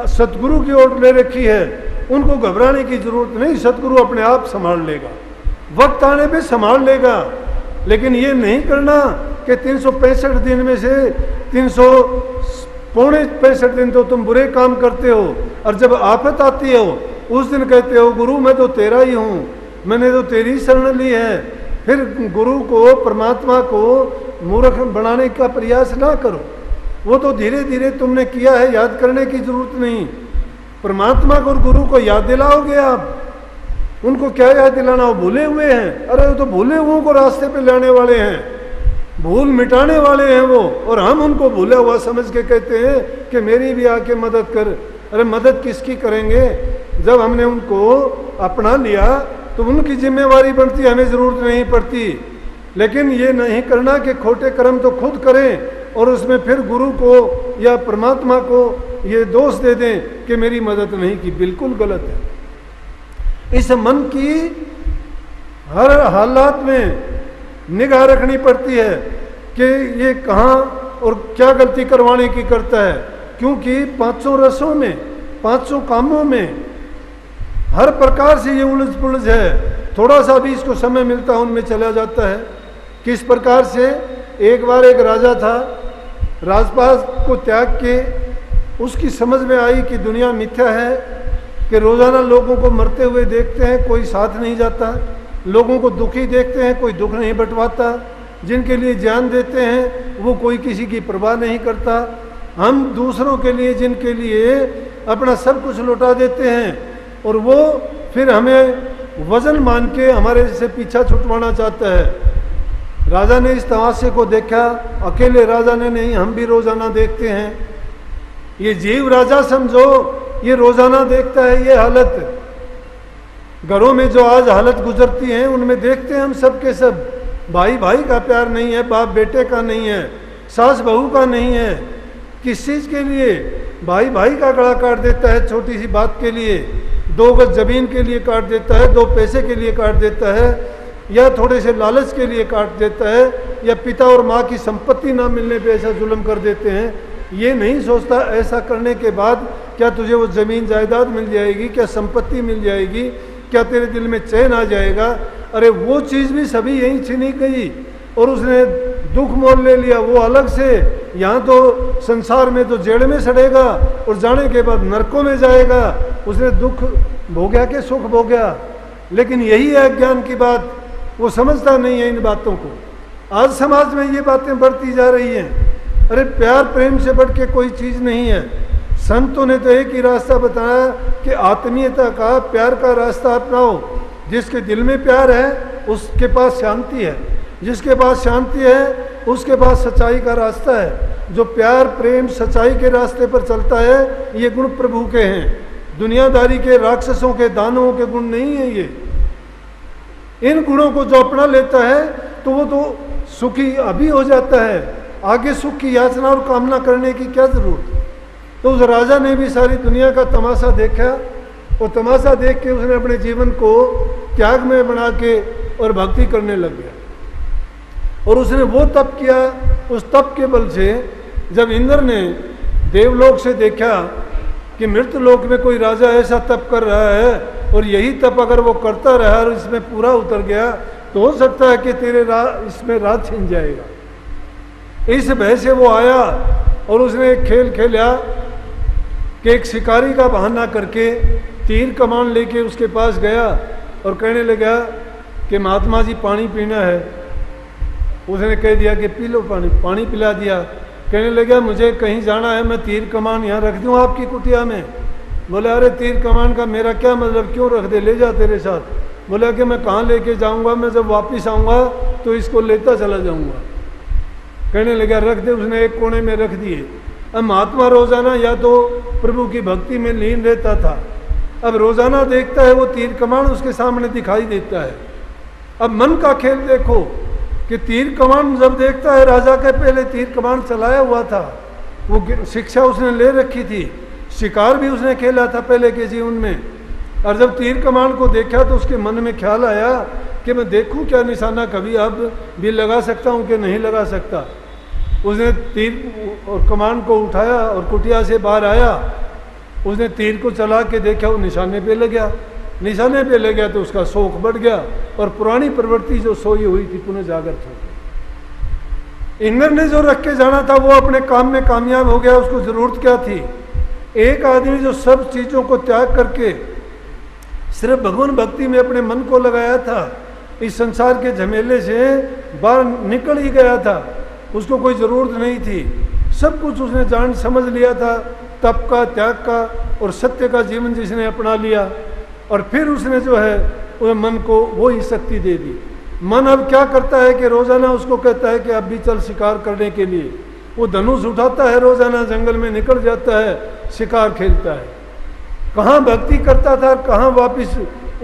सतगुरु की ओर ले रखी है, उनको घबराने की जरूरत नहीं, सतगुरु अपने आप संभाल लेगा, वक्त आने पे संभाल लेगा। लेकिन ये नहीं करना कि 365 दिन में से 365 दिन तो तुम बुरे काम करते हो, और जब आफत आती हो उस दिन कहते हो गुरु मैं तो तेरा ही हूँ, मैंने तो तेरी शरण ली है। फिर गुरु को, परमात्मा को मूर्ख बनाने का प्रयास ना करो, वो तो धीरे धीरे तुमने किया है, याद करने की जरूरत नहीं। परमात्मा को और गुरु को याद दिलाओगे आप, उनको क्या याद दिलाना, वो भूले हुए हैं। अरे वो तो भूले हुओं को रास्ते पे लाने वाले हैं, भूल मिटाने वाले हैं वो, और हम उनको भूला हुआ समझ के कहते हैं कि मेरी भी आके मदद कर। अरे मदद किसकी करेंगे, जब हमने उनको अपना लिया तो उनकी जिम्मेवारी बनती, हमें जरूरत नहीं पड़ती। लेकिन ये नहीं करना कि खोटे कर्म तो खुद करें और उसमें फिर गुरु को या परमात्मा को ये दोष दे दें कि मेरी मदद नहीं की, बिल्कुल गलत है। इस मन की हर हालात में निगाह रखनी पड़ती है कि ये कहाँ और क्या गलती करवाने की करता है, क्योंकि 500 रसों में, 500 कामों में हर प्रकार से ये उलझ पुलझ है। थोड़ा सा भी इसको समय मिलता है उनमें चला जाता है। किस प्रकार से, एक बार एक राजा था, राजपाट को त्याग के उसकी समझ में आई कि दुनिया मिथ्या है, कि रोज़ाना लोगों को मरते हुए देखते हैं, कोई साथ नहीं जाता, लोगों को दुखी देखते हैं, कोई दुख नहीं बंटवाता, जिनके लिए जान देते हैं वो कोई किसी की परवाह नहीं करता। हम दूसरों के लिए, जिनके लिए अपना सब कुछ लौटा देते हैं, और वो फिर हमें वजन मान के हमारे से पीछा छुटवाना चाहता है। राजा ने इस तमाशे को देखा, अकेले राजा ने नहीं, हम भी रोजाना देखते हैं। ये जीव राजा समझो, ये रोजाना देखता है ये हालत। घरों में जो आज हालत गुजरती है उनमें देखते हैं हम सब के सब, भाई भाई का प्यार नहीं है, बाप बेटे का नहीं है, सास बहू का नहीं है। किस चीज़ के लिए? भाई भाई का गला काट देता है छोटी सी बात के लिए, 2 गज जमीन के लिए काट देता है, 2 पैसे के लिए काट देता है, या थोड़े से लालच के लिए काट देता है, या पिता और माँ की संपत्ति ना मिलने पे ऐसा जुल्म कर देते हैं। ये नहीं सोचता ऐसा करने के बाद क्या तुझे वो ज़मीन जायदाद मिल जाएगी, क्या संपत्ति मिल जाएगी, क्या तेरे दिल में चैन आ जाएगा। अरे वो चीज़ भी सभी यहीं छीनी गई और उसने दुख मोल ले लिया, वो अलग से। यहाँ तो संसार में तो जेड़ में सड़ेगा और जाने के बाद नरकों में जाएगा। उसने दुख भोग्या के सुख भोग्या, लेकिन यही है अज्ञान की बात, वो समझता नहीं है इन बातों को। आज समाज में ये बातें बढ़ती जा रही हैं। अरे प्यार प्रेम से बढ़ के कोई चीज़ नहीं है। संतों ने तो एक ही रास्ता बताया कि आत्मीयता का, प्यार का रास्ता अपनाओ। जिसके दिल में प्यार है उसके पास शांति है, जिसके पास शांति है उसके पास सच्चाई का रास्ता है। जो प्यार प्रेम सच्चाई के रास्ते पर चलता है ये गुण प्रभु के हैं, दुनियादारी के, राक्षसों के, दानवों के गुण नहीं है ये। इन गुणों को जो अपना लेता है तो वो तो सुखी अभी हो जाता है, आगे सुख की याचना और कामना करने की क्या जरूरत। तो उस राजा ने भी सारी दुनिया का तमाशा देखा और तमाशा देख के उसने अपने जीवन को त्यागमय बना के और भक्ति करने लग गया। और उसने वो तप किया, उस तप के बल से जब इंद्र ने देवलोक से देखा कि मृत लोक में कोई राजा ऐसा तप कर रहा है और यही तप अगर वो करता रहा और इसमें पूरा उतर गया तो हो सकता है कि तेरे इसमें राज छिन जाएगा। इस भय से वो आया और उसने एक खेल खेला कि एक शिकारी का बहाना करके तीर कमान लेके उसके पास गया और कहने लगा कि महात्मा जी पानी पीना है। उसने कह दिया कि पी लो पानी, पानी पिला दिया। कहने लगा मुझे कहीं जाना है, मैं तीर कमान यहाँ रख दूँ आपकी कुटिया में। बोला अरे तीर कमान का मेरा क्या मतलब, क्यों रख दे, ले जा तेरे साथ। बोला कि मैं कहाँ लेके जाऊँगा, मैं जब वापस आऊँगा तो इसको लेता चला जाऊँगा। कहने लगा रख दे। उसने एक कोने में रख दिए। अब महात्मा रोजाना या तो प्रभु की भक्ति में लीन रहता था, अब रोजाना देखता है वो तीर कमान उसके सामने दिखाई देता है। अब मन का खेल देखो कि तीर कमान जब देखता है, राजा के पहले तीर कमान चलाया हुआ था, वो शिक्षा उसने ले रखी थी, शिकार भी उसने खेला था पहले के जीवन में। और जब तीर कमान को देखा तो उसके मन में ख्याल आया कि मैं देखूं क्या निशाना कभी अब भी लगा सकता हूं कि नहीं लगा सकता। उसने तीर और कमान को उठाया और कुटिया से बाहर आया उसने तीर को चला के देखा, वो निशाने पे लग गया। निशाने पे लग गया तो उसका शौक बढ़ गया और पुरानी प्रवृत्ति जो सोई हुई थी पुनः जागृत हो गई। इंद्र ने जो रख के जाना था वो अपने काम में कामयाब हो गया। उसको जरूरत क्या थी? एक आदमी जो सब चीजों को त्याग करके सिर्फ भगवान भक्ति में अपने मन को लगाया था, इस संसार के झमेले से बाहर निकल ही गया था, उसको कोई जरूरत नहीं थी। सब कुछ उसने जान समझ लिया था, तप का, त्याग का और सत्य का जीवन जिसने अपना लिया। और फिर उसने जो है वो मन को वो ही शक्ति दे दी। मन अब क्या करता है कि रोजाना उसको कहता है कि अब भी चल शिकार करने के लिए। वो धनुष उठाता है, रोजाना जंगल में निकल जाता है, शिकार खेलता है। कहाँ भक्ति करता था, कहाँ वापिस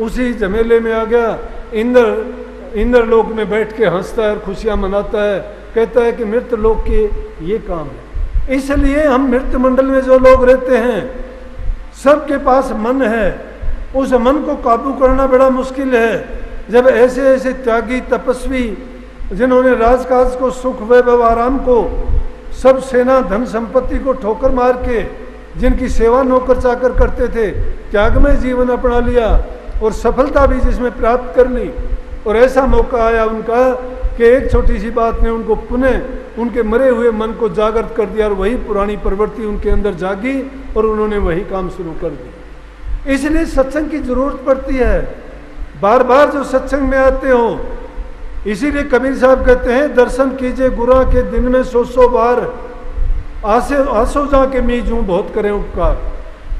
उसी झमेले में आ गया। इंद्र लोक में बैठ के हंसता है और खुशियाँ मनाता है, कहता है कि मृत लोक के ये काम है। इसलिए हम मृत मंडल में जो लोग रहते हैं सबके पास मन है, उस मन को काबू करना बड़ा मुश्किल है। जब ऐसे ऐसे त्यागी तपस्वी जिन्होंने राजकाज को, सुख वैभव आराम को, सब सेना धन संपत्ति को ठोकर मार के जिनकी सेवा नौकर चाकर करते थे, त्यागमय जीवन अपना लिया और सफलता भी जिसमें प्राप्त कर ली, और ऐसा मौका आया उनका कि एक छोटी सी बात ने उनको पुनः उनके मरे हुए मन को जागृत कर दिया और वही पुरानी प्रवृत्ति उनके अंदर जागी और उन्होंने वही काम शुरू कर दिया। इसलिए सत्संग की जरूरत पड़ती है। बार बार जो सत्संग में आते हो, इसीलिए कबीर साहब कहते हैं दर्शन कीजिए गुरा के दिन में 100 बार, आसो जा के मीजूं बहुत करें उपकार।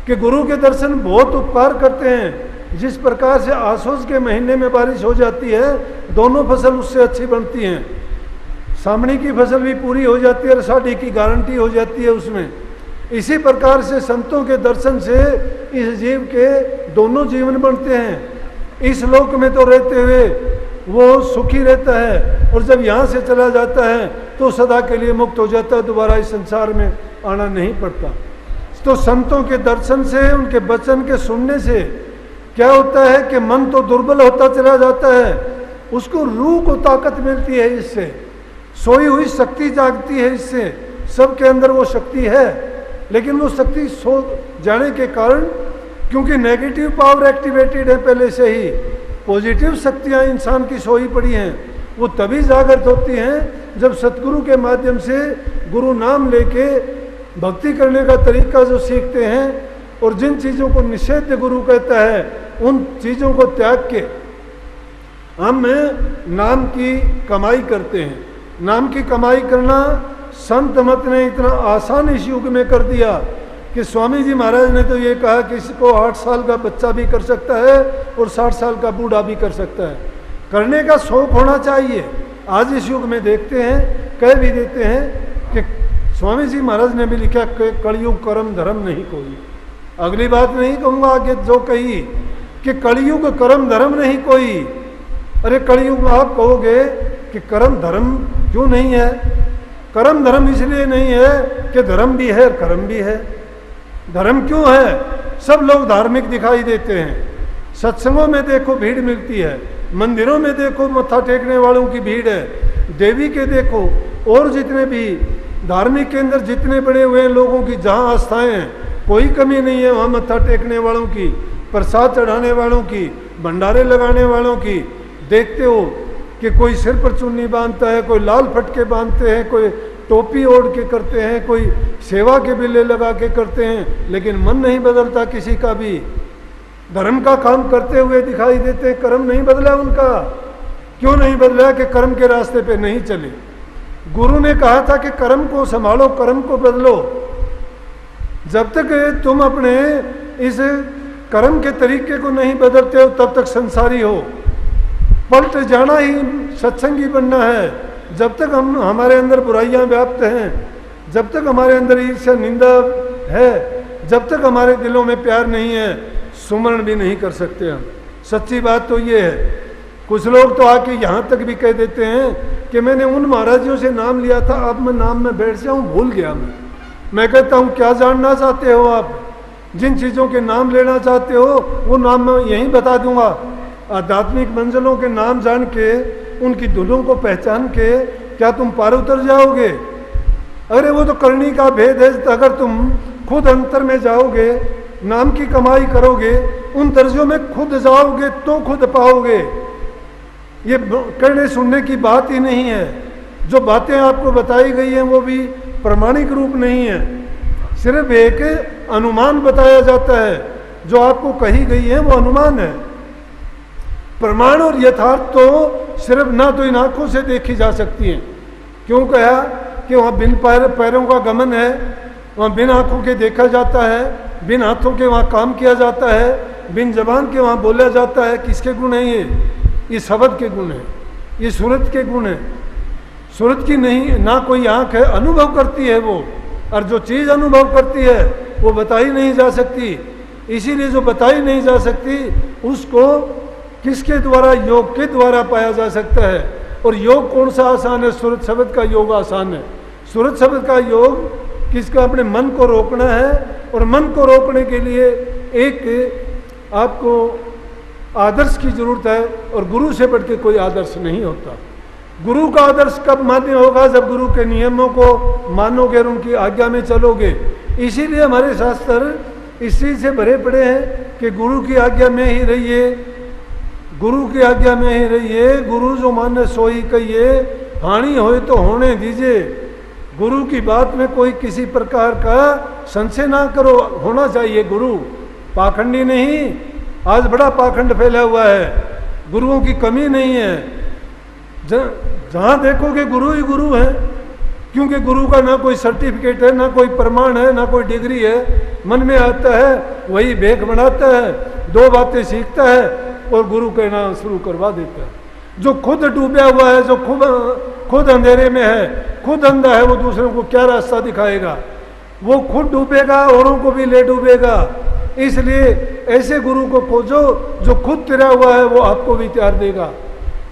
कि गुरु के दर्शन बहुत उपकार करते हैं। जिस प्रकार से आसोज के महीने में बारिश हो जाती है, दोनों फसल उससे अच्छी बनती हैं। सामने की फसल भी पूरी हो जाती है और साढ़ी की गारंटी हो जाती है उसमें। इसी प्रकार से संतों के दर्शन से इस जीव के दोनों जीवन बनते हैं। इस लोक में तो रहते हुए वो सुखी रहता है और जब यहाँ से चला जाता है तो सदा के लिए मुक्त हो जाता है, दोबारा इस संसार में आना नहीं पड़ता। तो संतों के दर्शन से, उनके वचन के सुनने से क्या होता है कि मन तो दुर्बल होता चला जाता है, उसको रूह को ताकत मिलती है। इससे सोई हुई शक्ति जागती है। इससे सबके अंदर वो शक्ति है, लेकिन वो शक्ति सो जाने के कारण, क्योंकि नेगेटिव पावर एक्टिवेटेड है पहले से ही, पॉजिटिव शक्तियाँ इंसान की सोई पड़ी हैं, वो तभी जागृत होती हैं जब सतगुरु के माध्यम से गुरु नाम लेके भक्ति करने का तरीका जो सीखते हैं और जिन चीज़ों को निषेध गुरु कहता है उन चीज़ों को त्याग के हम नाम की कमाई करते हैं। नाम की कमाई करना संत मत ने इतना आसान इस युग में कर दिया कि स्वामी जी महाराज ने तो ये कहा कि इसको 8 साल का बच्चा भी कर सकता है और 60 साल का बूढ़ा भी कर सकता है। करने का शौक होना चाहिए। आज इस युग में देखते हैं, कह भी देते हैं कि स्वामी जी महाराज ने भी लिखा कि कलयुग कर्म धर्म नहीं कोई। अगली बात नहीं कहूँगा आगे जो कही कि कलयुग कर्म धर्म नहीं कोई। अरे कलयुग में आप कहोगे कि कर्म धर्म क्यों नहीं है? कर्म धर्म इसलिए नहीं है कि धर्म भी है और कर्म भी है। धर्म क्यों है? सब लोग धार्मिक दिखाई देते हैं। सत्संगों में देखो भीड़ मिलती है, मंदिरों में देखो मत्था टेकने वालों की भीड़ है, देवी के देखो और जितने भी धार्मिक केंद्र जितने बड़े हुए हैं लोगों की, जहाँ आस्थाएं हैं, कोई कमी नहीं है वहाँ मत्था टेकने वालों की, प्रसाद चढ़ाने वालों की, भंडारे लगाने वालों की। देखते हो कि कोई सिर पर चुन्नी बांधता है, कोई लाल फटके बांधते हैं, कोई टोपी ओढ़ के करते हैं, कोई सेवा के बिल्ले लगा के करते हैं, लेकिन मन नहीं बदलता किसी का भी। धर्म का काम करते हुए दिखाई देते हैं, कर्म नहीं बदला उनका। क्यों नहीं बदला? कि कर्म के रास्ते पे नहीं चले। गुरु ने कहा था कि कर्म को संभालो, कर्म को बदलो। जब तक तुम अपने इस कर्म के तरीके को नहीं बदलते हो तब तक संसारी हो। पलट जाना ही सत्संगी बनना है। जब तक हम हमारे अंदर बुराइयां व्याप्त हैं, जब तक हमारे अंदर ईर्ष्या निंदा है, जब तक हमारे दिलों में प्यार नहीं है, सुमरण भी नहीं कर सकते हम। सच्ची बात तो ये है। कुछ लोग तो आके यहाँ तक भी कह देते हैं कि मैंने उन महाराजियों से नाम लिया था, अब मैं नाम में बैठ जाऊँ, भूल गया मैं कहता हूँ क्या जानना चाहते हो आप? जिन चीज़ों के नाम लेना चाहते हो वो नाम मैं यहीं बता दूंगा। आध्यात्मिक मंजिलों के नाम जान के, उनकी धुनों को पहचान के क्या तुम पार उतर जाओगे? अरे वो तो करनी का भेद है। अगर तुम खुद अंतर में जाओगे नाम की कमाई करोगे, उन दर्जों में खुद जाओगे तो खुद पाओगे। ये कहने सुनने की बात ही नहीं है। जो बातें आपको बताई गई हैं वो भी प्रमाणिक रूप नहीं है, सिर्फ एक अनुमान बताया जाता है। जो आपको कही गई है वो अनुमान है। प्रमाण और यथार्थ तो सिर्फ ना तो इन आंखों से देखी जा सकती है। क्यों कहा कि वहाँ बिन पैरों का गमन है, वहाँ बिन आंखों के देखा जाता है, बिन हाथों के वहाँ काम किया जाता है, बिन जबान के वहाँ बोला जाता है। किसके गुण है ये शब्द के गुण है, ये सूरत के गुण है। सूरत की नहीं, ना कोई आंख है, अनुभव करती है वो, और जो चीज़ अनुभव करती है वो बताई नहीं जा सकती। इसीलिए जो बताई नहीं जा सकती उसको किसके द्वारा, योग के द्वारा पाया जा सकता है। और योग कौन सा आसान है? सूरत शब्द का योग आसान है। सूरत शब्द का योग किसका? अपने मन को रोकना है, और मन को रोकने के लिए एक आपको आदर्श की जरूरत है, और गुरु से बढ़ के कोई आदर्श नहीं होता। गुरु का आदर्श कब मान्य होगा? जब गुरु के नियमों को मानोगे और उनकी आज्ञा में चलोगे। इसीलिए हमारे शास्त्र इस चीज से भरे पड़े हैं कि गुरु की आज्ञा में ही रहिए, गुरु की आज्ञा में ही रहिए। गुरु जो माने सोई कहिए, हानि होए तो होने दीजिए। गुरु की बात में कोई किसी प्रकार का संशय ना करो। होना चाहिए गुरु पाखंडी नहीं। आज बड़ा पाखंड फैला हुआ है, गुरुओं की कमी नहीं है। जहाँ देखोगे गुरु ही गुरु है, क्योंकि गुरु का ना कोई सर्टिफिकेट है, ना कोई प्रमाण है, ना कोई डिग्री है। मन में आता है वही भेख बनाता है, दो बातें सीखता है और गुरु के नाम शुरू करवा देता है। जो खुद डूबा हुआ है, जो खुद अंधेरे में है, खुद अंधा है, वो दूसरों को क्या रास्ता दिखाएगा? वो खुद डूबेगा, औरों को भी ले डूबेगा। इसलिए ऐसे गुरु को खोजो जो खुद तिरा हुआ है, वो आपको भी त्यार देगा।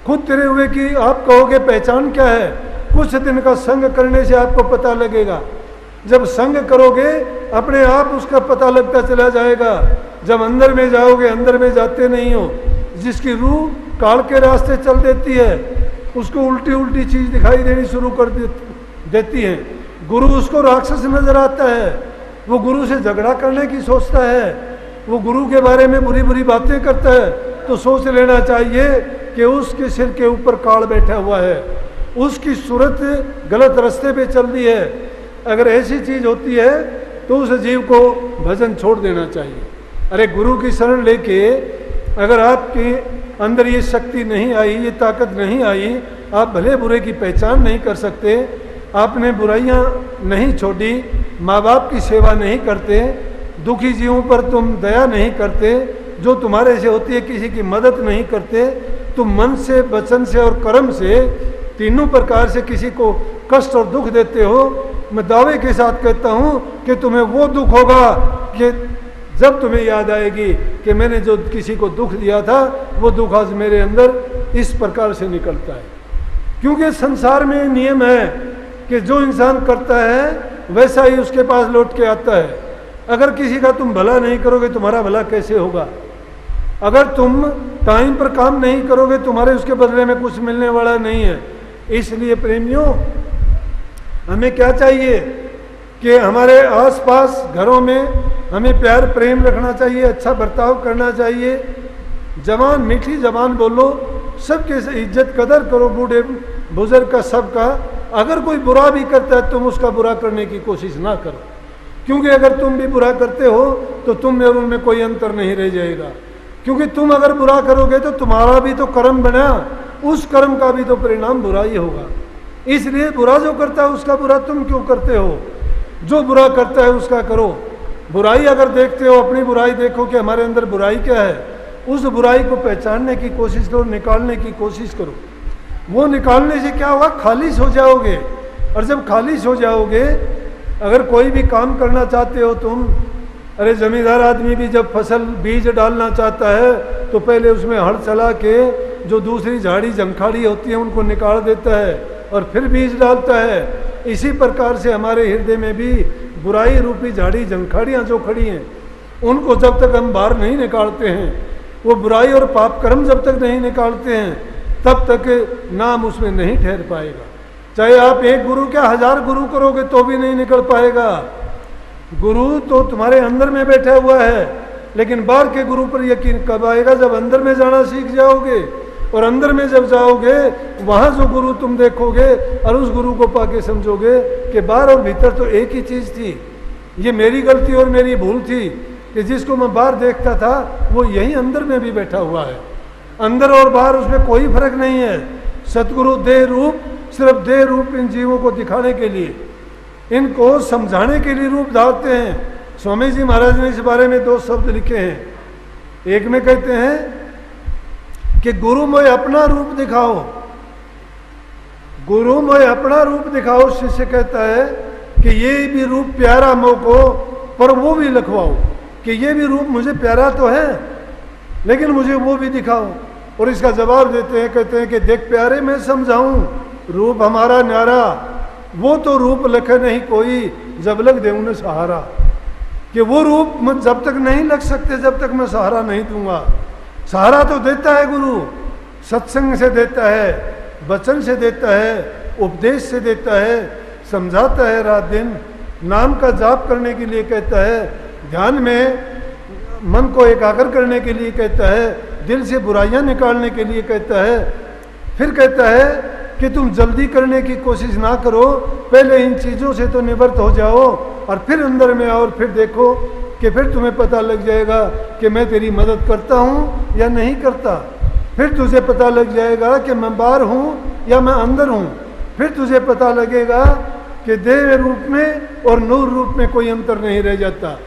खुद तिरे हुए की आप कहोगे पहचान क्या है? कुछ दिन का संग करने से आपको पता लगेगा। जब संग करोगे अपने आप उसका पता लगता चला जाएगा। जब अंदर में जाओगे, अंदर में जाते नहीं हो। जिसकी रूह काल के रास्ते चल देती है, उसको उल्टी उल्टी चीज दिखाई देनी शुरू कर देती है। गुरु उसको राक्षस नजर आता है, वो गुरु से झगड़ा करने की सोचता है, वो गुरु के बारे में बुरी बुरी बातें करता है। तो सोच लेना चाहिए कि उसके सिर के ऊपर काल बैठा हुआ है, उसकी सूरत गलत रास्ते पे चल रही है। अगर ऐसी चीज होती है तो उस जीव को भजन छोड़ देना चाहिए। अरे गुरु की शरण लेके अगर आपके अंदर ये शक्ति नहीं आई, ये ताकत नहीं आई, आप भले बुरे की पहचान नहीं कर सकते, आपने बुराइयां नहीं छोड़ी, माँ बाप की सेवा नहीं करते, दुखी जीवों पर तुम दया नहीं करते, जो तुम्हारे से होती है किसी की मदद नहीं करते, तुम मन से, वचन से और कर्म से तीनों प्रकार से किसी को कष्ट और दुख देते हो। मैं दावे के साथ कहता हूँ कि तुम्हें वो दुख होगा कि जब तुम्हें याद आएगी कि मैंने जो किसी को दुख दिया था, वो दुख आज मेरे अंदर इस प्रकार से निकलता है। क्योंकि संसार में नियम है कि जो इंसान करता है वैसा ही उसके पास लौट के आता है। अगर किसी का तुम भला नहीं करोगे, तुम्हारा भला कैसे होगा? अगर तुम टाइम पर काम नहीं करोगे, तुम्हारे उसके बदले में कुछ मिलने वाला नहीं है। इसलिए प्रेमियों, हमें क्या चाहिए कि हमारे आसपास घरों में हमें प्यार प्रेम रखना चाहिए, अच्छा बर्ताव करना चाहिए, जवान मीठी जबान बोलो, सबके इज्जत कदर करो, बूढ़े बुजुर्ग का, सबका। अगर कोई बुरा भी करता है तुम उसका बुरा करने की कोशिश ना करो, क्योंकि अगर तुम भी बुरा करते हो तो तुम में और उनमें कोई अंतर नहीं रह जाएगा। क्योंकि तुम अगर बुरा करोगे तो तुम्हारा भी तो कर्म बना, उस कर्म का भी तो परिणाम बुरा ही होगा। इसलिए बुरा जो करता है उसका बुरा तुम क्यों करते हो? जो बुरा करता है उसका करो। बुराई अगर देखते हो, अपनी बुराई देखो कि हमारे अंदर बुराई क्या है, उस बुराई को पहचानने की कोशिश करो, निकालने की कोशिश करो। वो निकालने से क्या होगा? खालिश हो जाओगे। और जब खालिश हो जाओगे, अगर कोई भी काम करना चाहते हो तुम, अरे जमींदार आदमी भी जब फसल बीज डालना चाहता है तो पहले उसमें हल चला के जो दूसरी झाड़ी झंखाड़ी होती है उनको निकाल देता है और फिर बीज डालता है। इसी प्रकार से हमारे हृदय में भी बुराई रूपी झाड़ी झंखाड़ियाँ जो खड़ी हैं, उनको जब तक हम बाहर नहीं निकालते हैं, वो बुराई और पाप कर्म जब तक नहीं निकालते हैं, तब तक नाम उसमें नहीं ठहर पाएगा। चाहे आप एक गुरु क्या 1000 गुरु करोगे तो भी नहीं निकल पाएगा। गुरु तो तुम्हारे अंदर में बैठा हुआ है, लेकिन बाहर के गुरु पर यकीन कब आएगा? जब अंदर में जाना सीख जाओगे। और अंदर में जब जाओगे, वहाँ जो गुरु तुम देखोगे और उस गुरु को पाके समझोगे कि बाहर और भीतर तो एक ही चीज़ थी। ये मेरी गलती और मेरी भूल थी कि जिसको मैं बाहर देखता था वो यही अंदर में भी बैठा हुआ है। अंदर और बाहर उसमें कोई फर्क नहीं है। सतगुरु देह रूप, सिर्फ देह रूप इन जीवों को दिखाने के लिए, इनको समझाने के लिए रूप धारते हैं। स्वामी जी महाराज ने इस बारे में 2 शब्द लिखे हैं। एक में कहते हैं कि गुरु मोय अपना रूप दिखाओ, गुरु मोय अपना रूप दिखाओ। शिष्य कहता है कि ये भी रूप प्यारा मोको, पर वो भी लिखवाओ कि ये भी रूप मुझे प्यारा तो है, लेकिन मुझे वो भी दिखाओ। और इसका जवाब देते हैं, कहते हैं कि देख प्यारे मैं समझाऊं, रूप हमारा न्यारा, वो तो रूप लखे नहीं कोई, जब लग दे उन्हें सहारा। कि वो रूप जब तक नहीं लग सकते जब तक मैं सहारा नहीं दूंगा। सहारा तो देता है गुरु, सत्संग से देता है, वचन से देता है, उपदेश से देता है, समझाता है रात दिन, नाम का जाप करने के लिए कहता है, ध्यान में मन को एकाग्र करने के लिए कहता है, दिल से बुराइयां निकालने के लिए कहता है। फिर कहता है कि तुम जल्दी करने की कोशिश ना करो, पहले इन चीज़ों से तो निवृत्त हो जाओ और फिर अंदर में आओ और फिर देखो कि फिर तुम्हें पता लग जाएगा कि मैं तेरी मदद करता हूँ या नहीं करता। फिर तुझे पता लग जाएगा कि मैं बाहर हूँ या मैं अंदर हूँ। फिर तुझे पता लगेगा कि देह रूप में और नूर रूप में कोई अंतर नहीं रह जाता।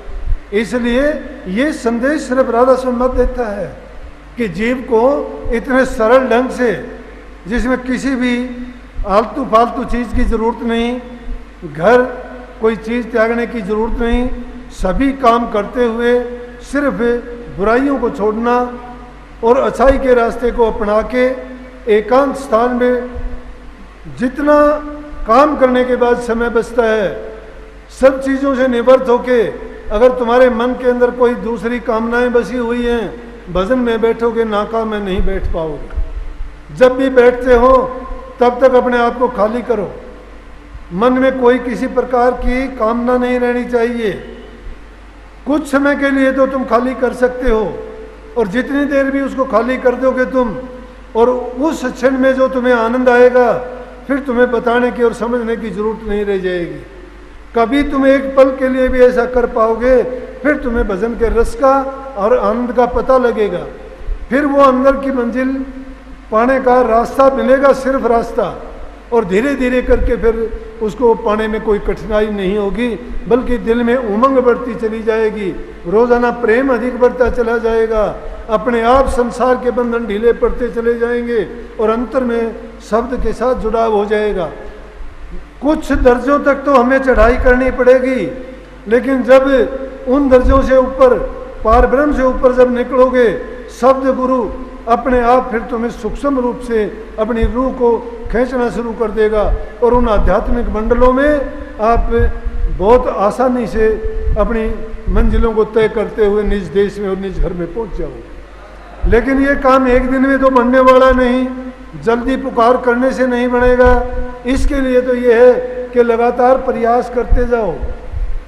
इसलिए ये संदेश सिर्फ राधा स्वामी देता है कि जीव को इतने सरल ढंग से, जिसमें किसी भी आलतू फालतू चीज़ की ज़रूरत नहीं, घर कोई चीज़ त्यागने की ज़रूरत नहीं, सभी काम करते हुए सिर्फ बुराइयों को छोड़ना और अच्छाई के रास्ते को अपना के एकांत स्थान में जितना काम करने के बाद समय बचता है, सब चीज़ों से निवृत्त होके, अगर तुम्हारे मन के अंदर कोई दूसरी कामनाएं बसी हुई हैं, भजन में बैठोगे नाका में नहीं बैठ पाओगे। जब भी बैठते हो तब तक अपने आप को खाली करो। मन में कोई किसी प्रकार की कामना नहीं रहनी चाहिए। कुछ समय के लिए तो तुम खाली कर सकते हो, और जितनी देर भी उसको खाली कर दोगे तुम, और उस क्षण में जो तुम्हें आनंद आएगा, फिर तुम्हें बताने की और समझने की जरूरत नहीं रह जाएगी। कभी तुम एक पल के लिए भी ऐसा कर पाओगे, फिर तुम्हें भजन के रस का और आनंद का पता लगेगा। फिर वो अंदर की मंजिल पाने का रास्ता मिलेगा, सिर्फ रास्ता, और धीरे धीरे करके फिर उसको पाने में कोई कठिनाई नहीं होगी, बल्कि दिल में उमंग बढ़ती चली जाएगी, रोजाना प्रेम अधिक बढ़ता चला जाएगा, अपने आप संसार के बंधन ढीले पड़ते चले जाएंगे और अंतर में शब्द के साथ जुड़ाव हो जाएगा। कुछ दर्जों तक तो हमें चढ़ाई करनी पड़ेगी, लेकिन जब उन दर्जों से ऊपर, पार ब्रह्म से ऊपर जब निकलोगे, शब्द गुरु अपने आप फिर तुम्हें सूक्ष्म रूप से अपनी रूह को खींचना शुरू कर देगा, और उन आध्यात्मिक मंडलों में आप बहुत आसानी से अपनी मंजिलों को तय करते हुए निज देश में और निज घर में पहुंच जाओ। लेकिन ये काम एक दिन में तो बनने वाला नहीं, जल्दी पुकार करने से नहीं बनेगा। इसके लिए तो ये है कि लगातार प्रयास करते जाओ,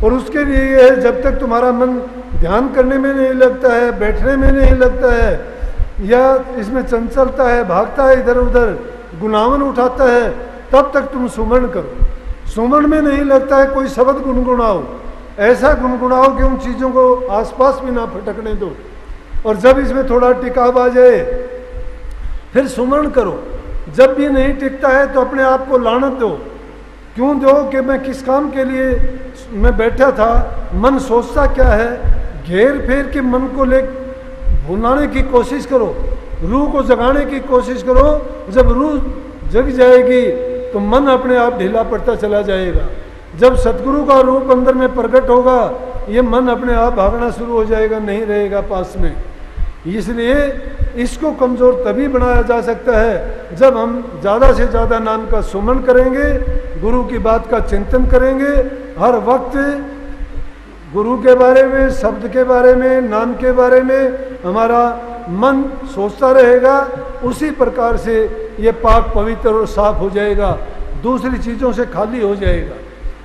और उसके लिए ये है, जब तक तुम्हारा मन ध्यान करने में नहीं लगता है, बैठने में नहीं लगता है, या इसमें चंचलता है, भागता है इधर उधर, गुनावन उठाता है, तब तक तुम सुमरण करो। सुमरण में नहीं लगता है, कोई शब्द गुनगुनाओ, ऐसा गुनगुनाओ कि उन चीज़ों को आसपास भी ना फटकने दो। और जब इसमें थोड़ा टिकाव आ जाए, फिर सुमरण करो। जब भी नहीं टिकता है तो अपने आप को लानत दो। क्यों दो? कि मैं किस काम के लिए मैं बैठा था, मन सोचता क्या है, घेर फेर के मन को ले भुलाने की कोशिश करो, रूह को जगाने की कोशिश करो। जब रूह जग जाएगी तो मन अपने आप ढीला पड़ता चला जाएगा। जब सतगुरु का रूप अंदर में प्रकट होगा, ये मन अपने आप भागना शुरू हो जाएगा, नहीं रहेगा पास में। इसलिए इसको कमज़ोर तभी बनाया जा सकता है जब हम ज़्यादा से ज़्यादा नाम का सुमन करेंगे, गुरु की बात का चिंतन करेंगे, हर वक्त गुरु के बारे में, शब्द के बारे में, नाम के बारे में हमारा मन सोचता रहेगा। उसी प्रकार से ये पाक पवित्र और साफ हो जाएगा, दूसरी चीज़ों से खाली हो जाएगा।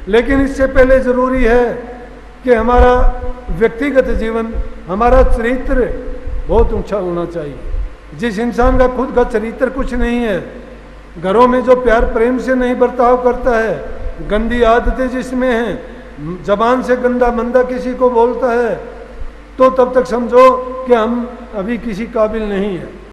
लेकिन इससे पहले ज़रूरी है कि हमारा व्यक्तिगत जीवन, हमारा चरित्र बहुत ऊंचा होना चाहिए। जिस इंसान का खुद का चरित्र कुछ नहीं है, घरों में जो प्यार प्रेम से नहीं बर्ताव करता है, गंदी आदतें जिसमें हैं, जबान से गंदा मंदा किसी को बोलता है, तो तब तक समझो कि हम अभी किसी काबिल नहीं है।